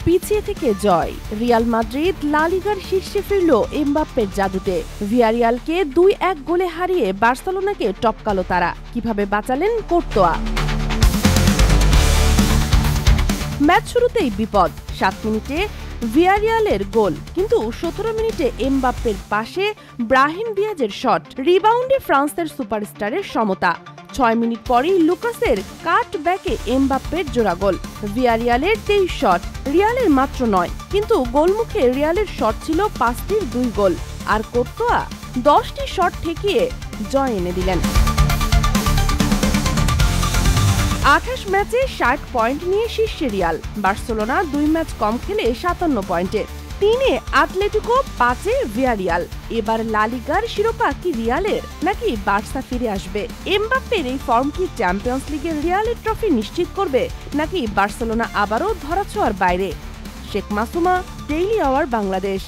পিছিয়ে থেকে জয়, Real Madrid লা লিগার শীর্ষে ফিরল এমবাপ্পের জাদুতে। ভিয়ারিয়ালকে ২-১ গোলে হারিয়ে বার্সেলোনাকে টপকালো তারা। কিভাবে বাঁচালেন কোর্তোয়া? ম্যাচ শুরুতেই বিপদ। ৭ মিনিটে ভিয়ারিয়ালের গোল, কিন্তু ১৭ মিনিটে এমবাপ্পের পাশে ব্রাহিম দিয়াজের শট, রিবাউন্ডে ফ্রান্সের সুপারস্টারের সমতা। ৬ মিনিট পরই লুকাসের কাট ব্যাকে এমবাপ্পের জোড়া গোল। ভিয়ারিয়ালের ২৩ শট, রিয়ালের মাত্র ৯, কিন্তু গোলমুখে রিয়ালের শট ছিল ৫টির ২ গোল, আর কোর্তোয়া ১০টি শট ঠেকিয়ে জয় এনে দিলেন। ২৮ ম্যাচে ৬০ পয়েন্ট নিয়ে শীর্ষে রিয়াল। বার্সেলোনা ২ ম্যাচ কম খেলে ৫৭ পয়েন্টে, ৩-এ আতলেটিকো, ৫-এ ভিয়ারিয়াল। এবার লা লিগার শিরোপা কি রিয়ালের, নাকি বার্সা ফিরে আসবে? এমবাপ্পের এই ফর্ম কি চ্যাম্পিয়ন্স লিগের রিয়ালের ট্রফি নিশ্চিত করবে, নাকি বার্সেলোনা আবারও ধরাছোঁয়ার বাইরে? Sheikh Masuma, daily our Bangladesh.